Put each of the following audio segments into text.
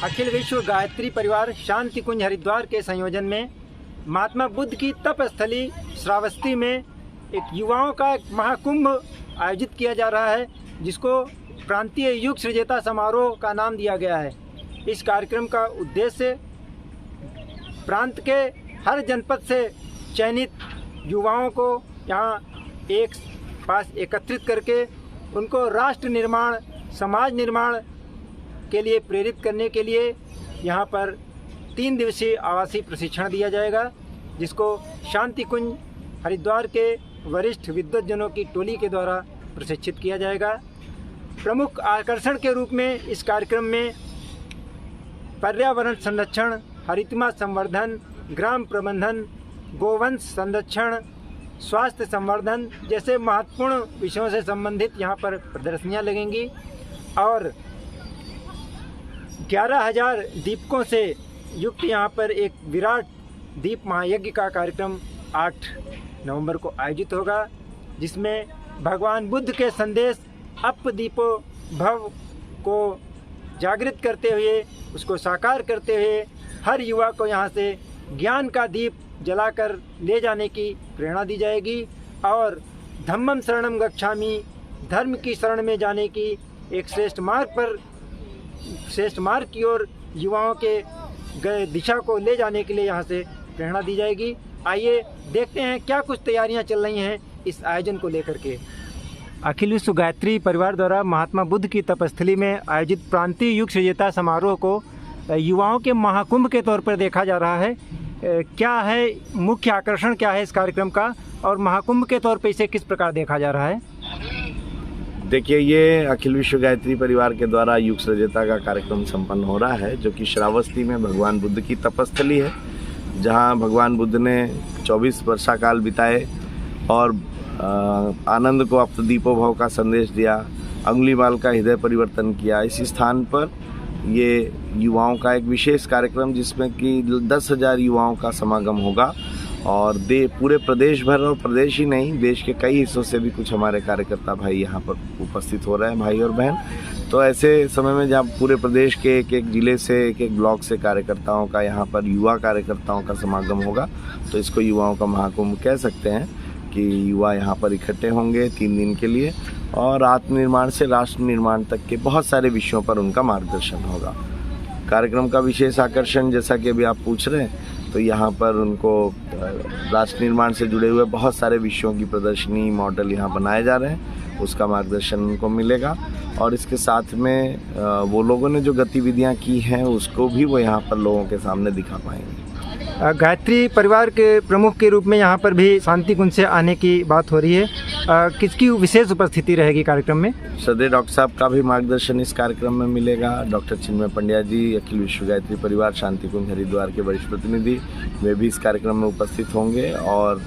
अखिल विश्व गायत्री परिवार शांति कुंज हरिद्वार के संयोजन में महात्मा बुद्ध की तपस्थली श्रावस्ती में एक युवाओं का एक महाकुंभ आयोजित किया जा रहा है, जिसको प्रांतीय युग सृजता समारोह का नाम दिया गया है। इस कार्यक्रम का उद्देश्य प्रांत के हर जनपद से चयनित युवाओं को यहाँ एक पास एकत्रित करके उनको राष्ट्र निर्माण, समाज निर्माण के लिए प्रेरित करने के लिए यहाँ पर 3 दिवसीय आवासीय प्रशिक्षण दिया जाएगा, जिसको शांति कुंज हरिद्वार के वरिष्ठ विद्वतजनों की टोली के द्वारा प्रशिक्षित किया जाएगा। प्रमुख आकर्षण के रूप में इस कार्यक्रम में पर्यावरण संरक्षण, हरितमा संवर्धन, ग्राम प्रबंधन, गोवंश संरक्षण, स्वास्थ्य संवर्धन जैसे महत्वपूर्ण विषयों से संबंधित यहाँ पर प्रदर्शनियाँ लगेंगी और 11,000 दीपकों से युक्त यहाँ पर एक विराट दीप महायज्ञ का कार्यक्रम 8 नवंबर को आयोजित होगा, जिसमें भगवान बुद्ध के संदेश अप दीपो भव को जागृत करते हुए, उसको साकार करते हुए हर युवा को यहाँ से ज्ञान का दीप जलाकर ले जाने की प्रेरणा दी जाएगी और धम्मम शरणम गच्छामि, धर्म की शरण में जाने की एक श्रेष्ठ मार्ग की ओर युवाओं के गए दिशा को ले जाने के लिए यहाँ से प्रेरणा दी जाएगी। आइए देखते हैं क्या कुछ तैयारियाँ चल रही हैं इस आयोजन को लेकर के। अखिल विश्व गायत्री परिवार द्वारा महात्मा बुद्ध की तपस्थली में आयोजित प्रांतीय युग सृजता समारोह को युवाओं के महाकुंभ के तौर पर देखा जा रहा है। क्या है मुख्य आकर्षण, क्या है इस कार्यक्रम का और महाकुंभ के तौर पर इसे किस प्रकार देखा जा रहा है? देखिए, ये अखिल विश्व गायत्री परिवार के द्वारा युग सृजता का कार्यक्रम संपन्न हो रहा है, जो कि श्रावस्ती में भगवान बुद्ध की तपस्थली है, जहाँ भगवान बुद्ध ने 24 वर्षाकाल बिताए और आनंद को अप दीपो भव का संदेश दिया, अंगुलीमाल का हृदय परिवर्तन किया। इसी स्थान पर ये युवाओं का एक विशेष कार्यक्रम, जिसमें कि 10,000 युवाओं का समागम होगा और पूरे प्रदेश भर और प्रदेश ही नहीं, देश के कई हिस्सों से भी कुछ हमारे कार्यकर्ता भाई यहाँ पर उपस्थित हो रहे हैं, भाई और बहन। तो ऐसे समय में जब पूरे प्रदेश के एक एक ज़िले से, एक एक ब्लॉक से कार्यकर्ताओं का यहाँ पर युवा कार्यकर्ताओं का समागम होगा, तो इसको युवाओं का महाकुंभ कह सकते हैं कि युवा यहाँ पर इकट्ठे होंगे 3 दिन के लिए और आत्मनिर्माण से राष्ट्र निर्माण तक के बहुत सारे विषयों पर उनका मार्गदर्शन होगा। कार्यक्रम का विशेष आकर्षण, जैसा कि अभी आप पूछ रहे हैं, तो यहाँ पर उनको राष्ट्र निर्माण से जुड़े हुए बहुत सारे विषयों की प्रदर्शनी, मॉडल यहाँ बनाए जा रहे हैं, उसका मार्गदर्शन उनको मिलेगा और इसके साथ में वो लोगों ने जो गतिविधियाँ की हैं उसको भी वो यहाँ पर लोगों के सामने दिखा पाएंगे। गायत्री परिवार के प्रमुख के रूप में यहाँ पर भी शांति कुंज से आने की बात हो रही है, किसकी विशेष उपस्थिति रहेगी कार्यक्रम में? श्रद्धेय डॉक्टर साहब का भी मार्गदर्शन इस कार्यक्रम में मिलेगा। डॉक्टर चिन्मय पंड्या जी, अखिल विश्व गायत्री परिवार शांति कुंज हरिद्वार के वरिष्ठ प्रतिनिधि, वे भी इस कार्यक्रम में उपस्थित होंगे और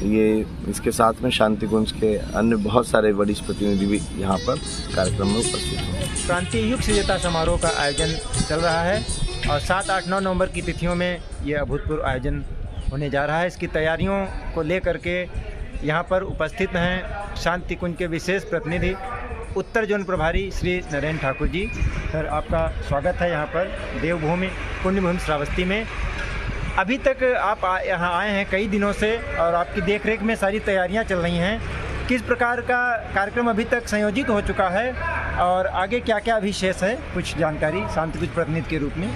ये इसके साथ में शांति कुंज के अन्य बहुत सारे वरिष्ठ प्रतिनिधि भी यहाँ पर कार्यक्रम में उपस्थित होंगे। प्रांतीय युग सृजता समारोह का आयोजन चल रहा है और 7, 8, 9 नवंबर की तिथियों में ये अभूतपूर्व आयोजन होने जा रहा है। इसकी तैयारियों को लेकर के यहाँ पर उपस्थित हैं शांति कुंज के विशेष प्रतिनिधि उत्तर जोन प्रभारी श्री नरेंद्र ठाकुर जी। सर, आपका स्वागत है यहाँ पर देवभूमि पुण्यभूमि श्रावस्ती में। अभी तक आप यहाँ आए हैं कई दिनों से और आपकी देखरेख में सारी तैयारियाँ चल रही हैं। किस प्रकार का कार्यक्रम अभी तक संयोजित हो चुका है और आगे क्या क्या अभी शेष है, कुछ जानकारी शांति कुंज प्रतिनिधि के रूप में?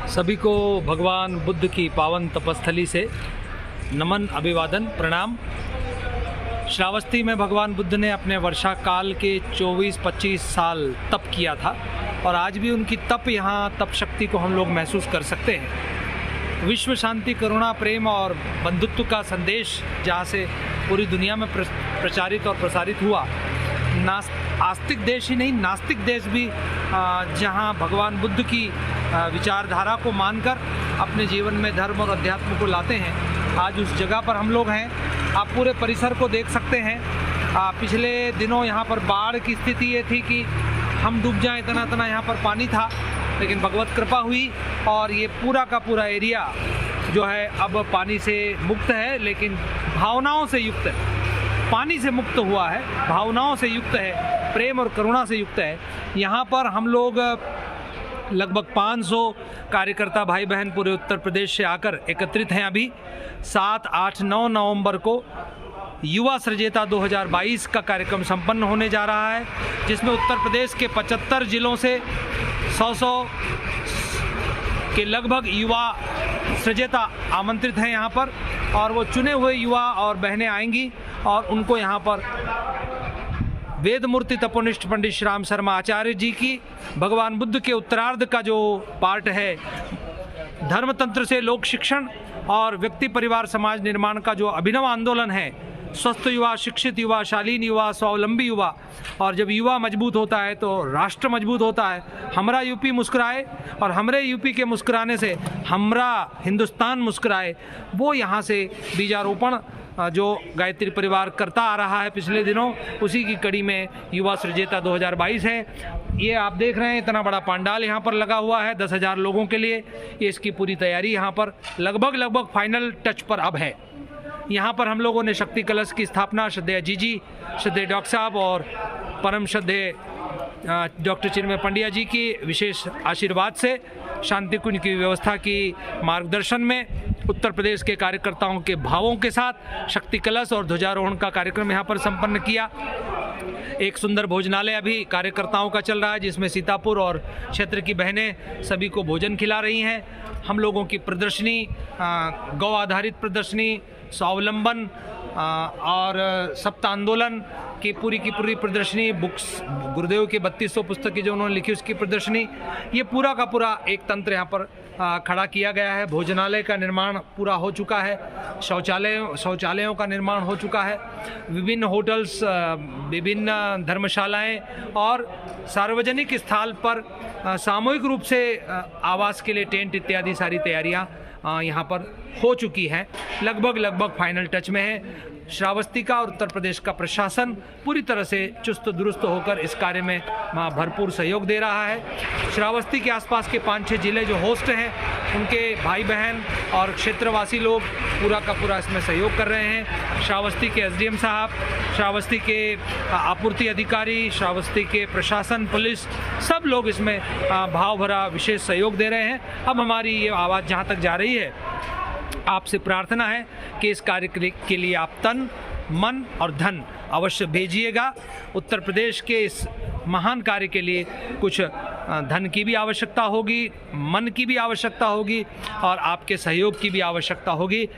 सभी को भगवान बुद्ध की पावन तपस्थली से नमन, अभिवादन, प्रणाम। श्रावस्ती में भगवान बुद्ध ने अपने वर्षा काल के 24-25 साल तप किया था और आज भी उनकी यहाँ तप शक्ति को हम लोग महसूस कर सकते हैं। विश्व शांति, करुणा, प्रेम और बंधुत्व का संदेश जहाँ से पूरी दुनिया में प्रचारित और प्रसारित हुआ, आस्तिक देश ही नहीं, नास्तिक देश भी जहाँ भगवान बुद्ध की विचारधारा को मानकर अपने जीवन में धर्म और अध्यात्म को लाते हैं, आज उस जगह पर हम लोग हैं। आप पूरे परिसर को देख सकते हैं। पिछले दिनों यहाँ पर बाढ़ की स्थिति ये थी कि हम डूब जाएं, इतना यहाँ पर पानी था, लेकिन भगवत कृपा हुई और ये पूरा का पूरा एरिया जो है अब पानी से मुक्त है, लेकिन भावनाओं से युक्त है। पानी से मुक्त हुआ है, भावनाओं से युक्त है, प्रेम और करुणा से युक्त है। यहाँ पर हम लोग लगभग 500 कार्यकर्ता भाई बहन पूरे उत्तर प्रदेश से आकर एकत्रित हैं। अभी 7, 8, 9 नवंबर को युवा सृजेता 2022 का कार्यक्रम संपन्न होने जा रहा है, जिसमें उत्तर प्रदेश के 75 जिलों से 100 के लगभग युवा सृजेता आमंत्रित हैं यहाँ पर, और वो चुने हुए युवा और बहनें आएंगी और उनको यहाँ पर वेद मूर्ति तपोनिष्ठ पंडित श्री राम शर्मा आचार्य जी की भगवान बुद्ध के उत्तरार्ध का जो पार्ट है, धर्मतंत्र से लोक शिक्षण और व्यक्ति परिवार समाज निर्माण का जो अभिनव आंदोलन है, स्वस्थ युवा, शिक्षित युवा, शालीन युवा, स्वावलंबी युवा, और जब युवा मजबूत होता है तो राष्ट्र मजबूत होता है। हमरा यूपी मुस्कुराए और हमरे यूपी के मुस्कुराने से हमरा हिंदुस्तान मुस्कुराए, वो यहाँ से बीजारोपण जो गायत्री परिवार करता आ रहा है पिछले दिनों, उसी की कड़ी में युवा सृजेता 2022 है। ये आप देख रहे हैं, इतना बड़ा पंडाल यहाँ पर लगा हुआ है 10,000 लोगों के लिए। ये इसकी पूरी तैयारी यहाँ पर लगभग फाइनल टच पर अब है। यहाँ पर हम लोगों ने शक्ति कलश की स्थापना श्रद्धेय जी, श्रद्धेय डॉक्टर साहब और परम श्रद्धेय डॉक्टर चिन्मय पंड्या जी की विशेष आशीर्वाद से, शांति कुंज की व्यवस्था की मार्गदर्शन में, उत्तर प्रदेश के कार्यकर्ताओं के भावों के साथ शक्ति कलश और ध्वजारोहण का कार्यक्रम यहाँ पर संपन्न किया। एक सुंदर भोजनालय अभी कार्यकर्ताओं का चल रहा है, जिसमें सीतापुर और क्षेत्र की बहनें सभी को भोजन खिला रही हैं। हम लोगों की प्रदर्शनी, गौ आधारित प्रदर्शनी, स्वावलंबन और सप्त आंदोलन की पूरी प्रदर्शनी, बुक्स, गुरुदेव की 3200 पुस्तकें जो उन्होंने लिखी उसकी प्रदर्शनी, ये पूरा का पूरा एक तंत्र यहाँ पर खड़ा किया गया है। भोजनालय का निर्माण पूरा हो चुका है, शौचालयों का निर्माण हो चुका है, विभिन्न होटल्स, विभिन्न धर्मशालाएं और सार्वजनिक स्थल पर सामूहिक रूप से आवास के लिए टेंट इत्यादि सारी तैयारियां यहाँ पर हो चुकी हैं, लगभग फाइनल टच में है। श्रावस्ती का और उत्तर प्रदेश का प्रशासन पूरी तरह से चुस्त दुरुस्त होकर इस कार्य में भरपूर सहयोग दे रहा है। श्रावस्ती के आसपास के 5-6 जिले जो होस्ट हैं, उनके भाई बहन और क्षेत्रवासी लोग पूरा का पूरा इसमें सहयोग कर रहे हैं। श्रावस्ती के एसडीएम साहब, श्रावस्ती के आपूर्ति अधिकारी, श्रावस्ती के प्रशासन, पुलिस, सब लोग इसमें भाव भरा विशेष सहयोग दे रहे हैं। अब हमारी ये आवाज़ जहाँ तक जा रही है, आपसे प्रार्थना है कि इस कार्य के लिए आप तन, मन और धन अवश्य भेजिएगा। उत्तर प्रदेश के इस महान कार्य के लिए कुछ धन की भी आवश्यकता होगी, मन की भी आवश्यकता होगी और आपके सहयोग की भी आवश्यकता होगी।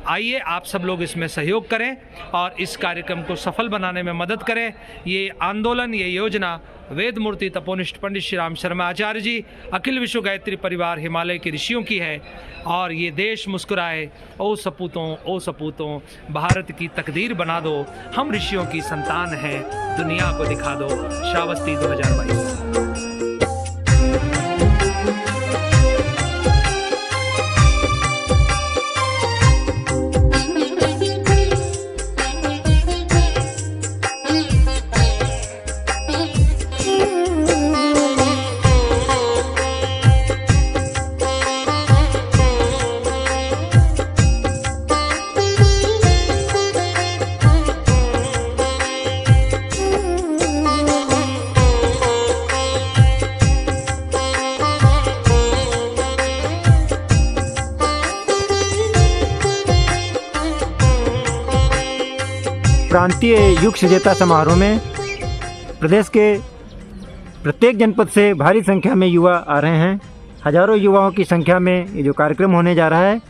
आइए आप सब लोग इसमें सहयोग करें और इस कार्यक्रम को सफल बनाने में मदद करें। ये आंदोलन, ये योजना वेद मूर्ति तपोनिष्ठ पंडित श्री राम शर्मा आचार्य जी, अखिल विश्व गायत्री परिवार हिमालय के ऋषियों की है। और ये देश मुस्कुराए, ओ सपूतों भारत की तकदीर बना दो, हम ऋषियों की संतान हैं, दुनिया को दिखा दो। श्रावस्ती 2022। प्रांतीय युग सृजेता समारोह में प्रदेश के प्रत्येक जनपद से भारी संख्या में युवा आ रहे हैं। हजारों युवाओं की संख्या में ये जो कार्यक्रम होने जा रहा है,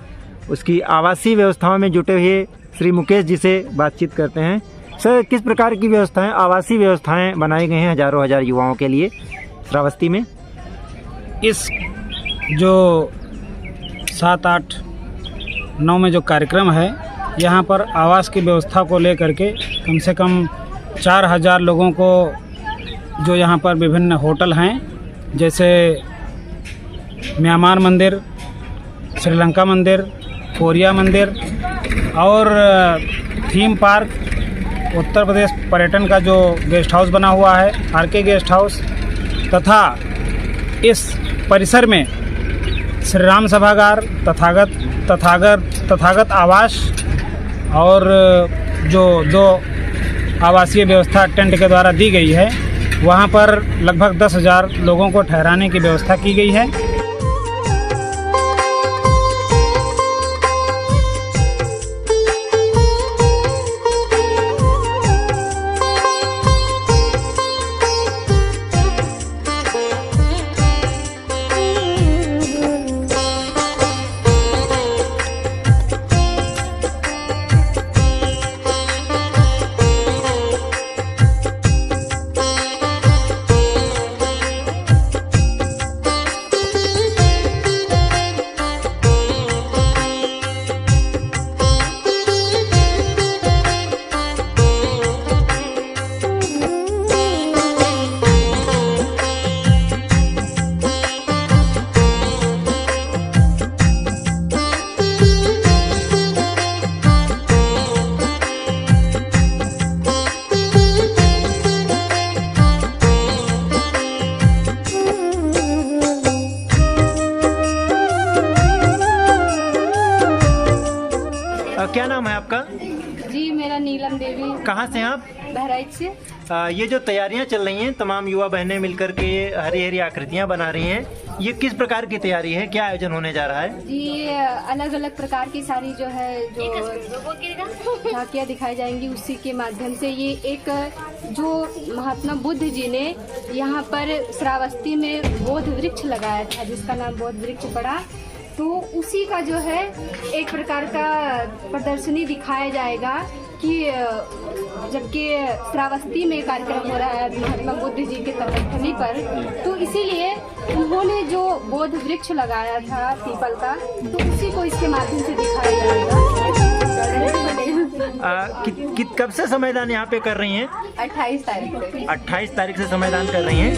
उसकी आवासीय व्यवस्थाओं में जुटे हुए श्री मुकेश जी से बातचीत करते हैं। सर, किस प्रकार की व्यवस्थाएं, आवासीय व्यवस्थाएं बनाई गई हैं हजार युवाओं के लिए श्रावस्ती में? इस जो 7, 8, 9 में जो कार्यक्रम है, यहाँ पर आवास की व्यवस्था को लेकर के कम से कम 4000 लोगों को, जो यहाँ पर विभिन्न होटल हैं जैसे म्यांमार मंदिर, श्रीलंका मंदिर, कोरिया मंदिर और थीम पार्क, उत्तर प्रदेश पर्यटन का जो गेस्ट हाउस बना हुआ है आरके गेस्ट हाउस, तथा इस परिसर में श्री राम सभागार, तथागत आवास और जो 2 आवासीय व्यवस्था टेंट के द्वारा दी गई है, वहाँ पर लगभग 10,000 लोगों को ठहराने की व्यवस्था की गई है। क्या नाम है आपका? जी, मेरा नीलम देवी, कहाँ से हैं आप? बहराइच से। ये जो तैयारियां चल रही हैं, तमाम युवा बहनें मिलकर के हरी हरी आकृतियां बना रही हैं, ये किस प्रकार की तैयारी है? क्या आयोजन होने जा रहा है? जी, अलग अलग प्रकार की सारी जो है जो झांकियाँ दिखाई जाएंगी, उसी के माध्यम से ये एक जो महात्मा बुद्ध जी ने यहाँ पर श्रावस्ती में बोध वृक्ष लगाया था, जिसका नाम बोध वृक्ष पड़ा, तो उसी का जो है एक प्रकार का प्रदर्शनी दिखाया जाएगा कि जबकि श्रावस्ती में कार्यक्रम हो रहा है महात्मा बुद्ध जी के तपस्थली पर, तो इसीलिए उन्होंने जो बोध वृक्ष लगाया था पीपल का, तो उसी को इसके माध्यम से दिखाया जाएगा। कब से समयदान यहाँ पे कर रही हैं? 28 तारीख से। 28 तारीख से समयदान कर रही हैं।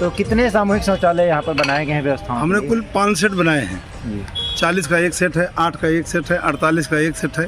तो कितने सामूहिक शौचालय यहाँ पर बनाए गए हैं व्यवस्थाओं हमने के लिए? कुल 5 सेट बनाए हैं। जी। 40 का एक सेट है, 8 का एक सेट है, 48 का एक सेट है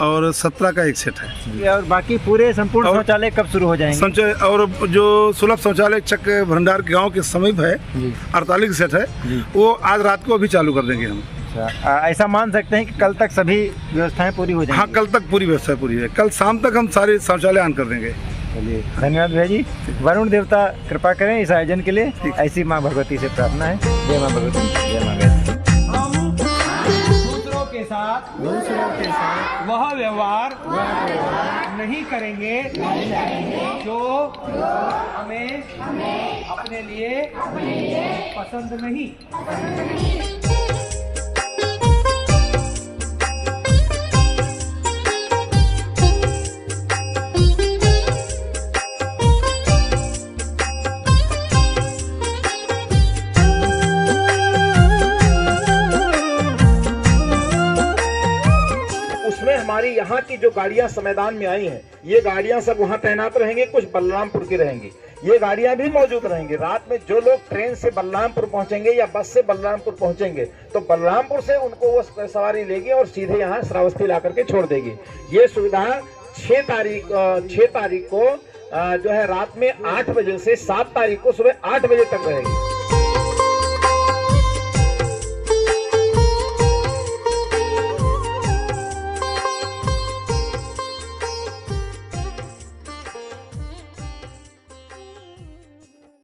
और 17 का एक सेट है। और बाकी पूरे संपूर्ण और- शौचालय कब शुरू हो जाएंगे? और जो सुलभ शौचालय चक भंडार के गांव के समीप है, जी। 48 सेट है, जी। वो आज रात को अभी चालू कर देंगे हम। अच्छा, ऐसा मान सकते हैं कि कल तक सभी व्यवस्थाएं पूरी हो जाएंगी? हाँ, कल तक पूरी व्यवस्था पूरी है। कल शाम तक हम सारे शौचालय ऑन कर देंगे। चलिए, धन्यवाद भैया जी। वरुण देवता कृपा करें इस आयोजन के लिए, ऐसी माँ भगवती से प्रार्थना है। जय माँ भगवती, जय माँ गायत्री। दूसरों के साथ वह व्यवहार नहीं करेंगे जो हमें अपने लिए पसंद नहीं। उसमें हमारी यहाँ की जो गाड़ियाँ संविधान में आई हैं, ये गाड़ियाँ सब वहाँ तैनात रहेंगी, कुछ बलरामपुर की रहेंगी। ये गाड़ियाँ भी मौजूद रहेंगी। रात में जो लोग ट्रेन से बलरामपुर पहुँचेंगे या बस से बलरामपुर पहुँचेंगे, तो बलरामपुर से उनको वो सवारी लेगी और सीधे यहाँ श्रावस्ती ला करके छोड़ देगी। ये सुविधा 6 तारीख को जो है रात में 8 बजे से 7 तारीख को सुबह 8 बजे तक रहेगी।